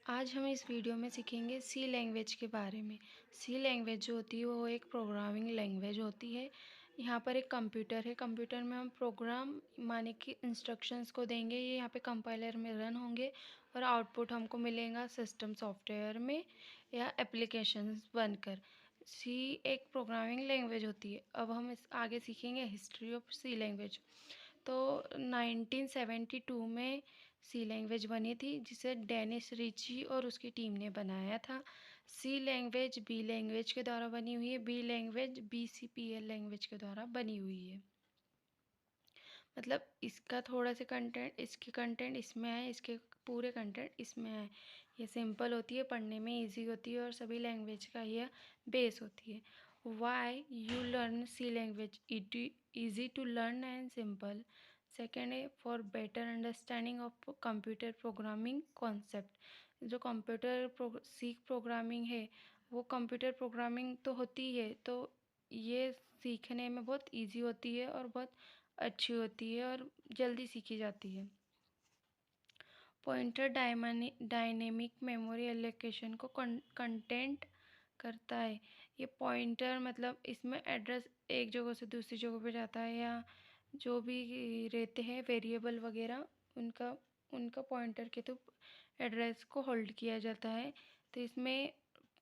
आज हम इस वीडियो में सीखेंगे सी लैंग्वेज के बारे में। सी लैंग्वेज जो होती है वो एक प्रोग्रामिंग लैंग्वेज होती है। यहाँ पर एक कंप्यूटर है, कंप्यूटर में हम प्रोग्राम माने कि इंस्ट्रक्शंस को देंगे, ये यहाँ पे कंपाइलर में रन होंगे और आउटपुट हमको मिलेगा सिस्टम सॉफ्टवेयर में या एप्लीकेशंस बनकर। सी एक प्रोग्रामिंग लैंग्वेज होती है। अब हम इस आगे सीखेंगे हिस्ट्री ऑफ सी लैंग्वेज। तो 1972 में सी लैंग्वेज बनी थी जिसे डेनिस रिची और उसकी टीम ने बनाया था। सी लैंग्वेज बी लैंग्वेज के द्वारा बनी हुई है, बी लैंग्वेज BCPL लैंग्वेज के द्वारा बनी हुई है। मतलब इसका थोड़ा सा कंटेंट, इसके कंटेंट इसमें है, इसके पूरे कंटेंट इसमें है। ये सिंपल होती है, पढ़ने में इजी होती है और सभी लैंग्वेज का यह बेस होती है। Why you learn C language, it easy to learn and simple. Second है for better understanding of computer programming concept. जो कंप्यूटर सी प्रोग्रामिंग है वो कंप्यूटर प्रोग्रामिंग तो होती है, तो ये सीखने में बहुत इजी होती है और बहुत अच्छी होती है और जल्दी सीखी जाती है। पॉइंटर डायनेमिक मेमोरी एलोकेशन को कंटेंट करता है। ये पॉइंटर मतलब इसमें एड्रेस एक जगह से दूसरी जगह पे जाता है, या जो भी रहते हैं वेरिएबल वगैरह उनका उनका पॉइंटर के थ्रू एड्रेस को होल्ड किया जाता है। तो इसमें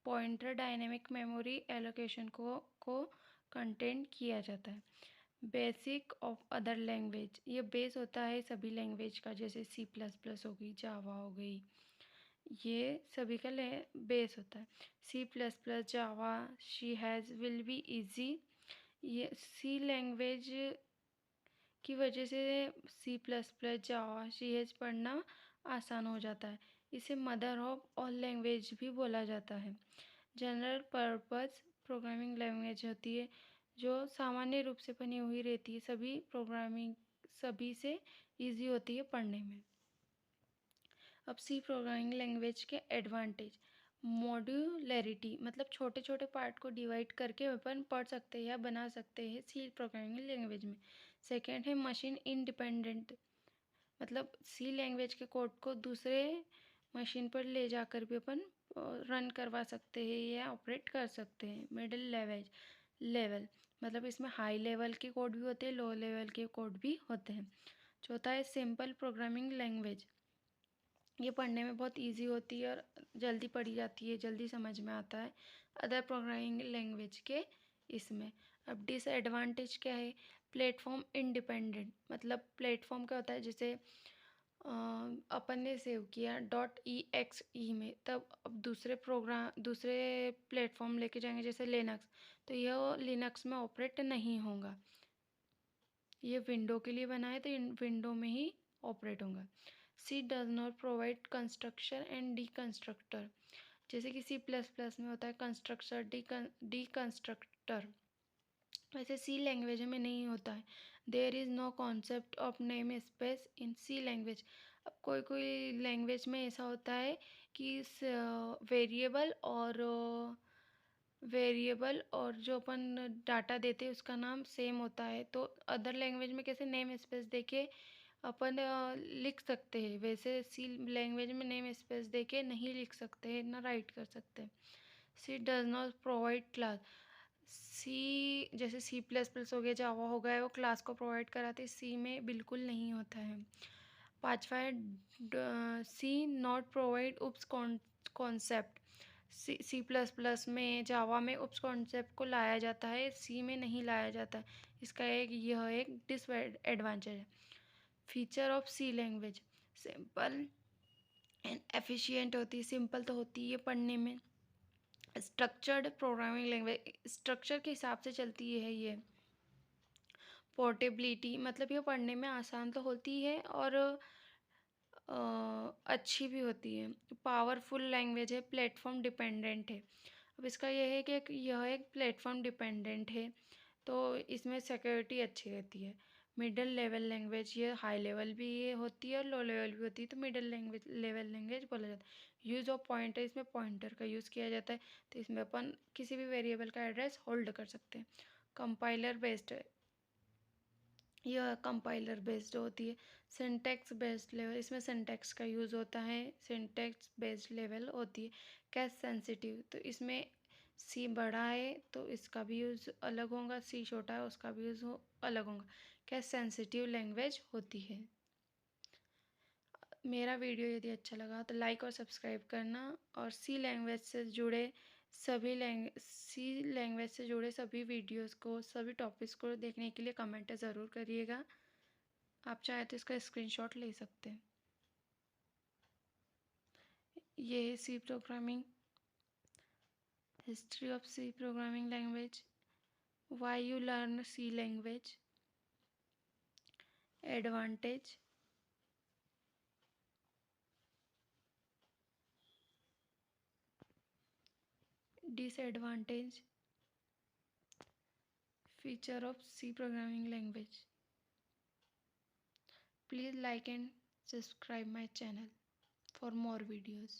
पॉइंटर डायनेमिक मेमोरी एलोकेशन को कंटेंट किया जाता है। बेसिक ऑफ अदर लैंग्वेज, ये बेस होता है सभी लैंग्वेज का, जैसे C++ हो गई, जावा हो गई, ये सभी का बेस होता है। C++, Java, she has, will be easy. ये सी लैंग्वेज की वजह से C++, जावा, शी हैज़ पढ़ना आसान हो जाता है। इसे मदर ऑफ ऑल लैंग्वेज भी बोला जाता है। जनरल पर्पस प्रोग्रामिंग लैंग्वेज होती है जो सामान्य रूप से बनी हुई रहती है, सभी से इजी होती है पढ़ने में। अब सी प्रोग्रामिंग लैंग्वेज के एडवांटेज, मॉड्यूलरिटी मतलब छोटे छोटे पार्ट को डिवाइड करके अपन पढ़ सकते हैं या बना सकते हैं सी प्रोग्रामिंग लैंग्वेज में। सेकेंड है मशीन इंडिपेंडेंट, मतलब सी लैंग्वेज के कोड को दूसरे मशीन पर ले जाकर भी अपन रन करवा सकते हैं या ऑपरेट कर सकते हैं। मिडिल लेवल मतलब इसमें हाई लेवल के कोड भी होते हैं, लो लेवल के कोड भी होते हैं। चौथा है सिंपल प्रोग्रामिंग लैंग्वेज, ये पढ़ने में बहुत इजी होती है और जल्दी पढ़ी जाती है, जल्दी समझ में आता है अदर प्रोग्रामिंग लैंग्वेज के इसमें। अब डिसएडवांटेज क्या है, प्लेटफॉर्म इंडिपेंडेंट, मतलब प्लेटफॉर्म क्या होता है, जैसे अपन ने सेव किया .exe में, तब अब दूसरे प्लेटफॉर्म लेके जाएंगे जैसे लिनक्स, तो यह लिनक्स में ऑपरेट नहीं होगा। ये विंडो के लिए बना है तो विंडो में ही ऑपरेट होगा। C does not provide constructor and deconstructor, जैसे कि C++ में होता है कंस्ट्रक्टर डीकंस्ट्रक्टर, वैसे सी लैंग्वेज में नहीं होता है। There is no concept of name space in C language. अब कोई कोई लैंग्वेज में ऐसा होता है कि वेरिएबल और जो अपन डाटा देते हैं उसका नाम सेम होता है, तो अदर लैंग्वेज में कैसे नेम स्पेस देके अपन लिख सकते हैं, वैसे सी लैंग्वेज में नेम स्पेस देके नहीं लिख सकते हैं ना राइट कर सकते हैं। सी डज नॉट प्रोवाइड क्लास, सी जैसे C++ हो गया, जावा हो गया, वो क्लास को प्रोवाइड कराते, सी में बिल्कुल नहीं होता है। पांचवा है C not provide OOPS concept, C++ में, जावा में उप्स कॉन्सेप्ट को लाया जाता है, सी में नहीं लाया जाता है। इसका यह एक डिसएडवांटेज है। Feature of C language, simple and efficient होती है, सिंपल तो होती है पढ़ने में। स्ट्रक्चर्ड प्रोग्रामिंग लैंग्वेज, स्ट्रक्चर के हिसाब से चलती है ये। पोर्टेबिलिटी मतलब ये पढ़ने में आसान तो होती है और अच्छी भी होती है। पावरफुल लैंग्वेज है, प्लेटफॉर्म डिपेंडेंट है। अब इसका यह है कि यह एक प्लेटफॉर्म डिपेंडेंट है, तो इसमें सिक्योरिटी अच्छी रहती है। मिडिल लेवल लैंग्वेज, ये हाई लेवल भी ये होती है और लो लेवल भी होती है, तो मिडिल लेवल लैंग्वेज बोला जाता है। यूज़ ऑफ पॉइंटर, इसमें पॉइंटर का यूज़ किया जाता है, तो इसमें अपन किसी भी वेरिएबल का एड्रेस होल्ड कर सकते हैं। कंपाइलर बेस्ड यह कंपाइलर बेस्ड होती है। सिंटैक्स बेस्ड लेवल, इसमें सिंटैक्स का यूज़ होता है। सिंटैक्स बेस्ड लेवल होती है। कैश सेंसिटिव, तो इसमें सी बड़ा है तो इसका भी यूज़ अलग होगा, सी छोटा है उसका भी यूज़ अलग होगा। कैश सेंसिटिव लैंग्वेज होती है। मेरा वीडियो यदि अच्छा लगा तो लाइक और सब्सक्राइब करना, और सी लैंग्वेज से जुड़े सभी वीडियोस को, सभी टॉपिक्स को देखने के लिए कमेंट ज़रूर करिएगा। आप चाहे तो इसका स्क्रीनशॉट ले सकते हैं। ये है C programming, history of C programming language, why you learn C language, advantage, disadvantage, feature of C programming language. Please like and subscribe my channel for more videos.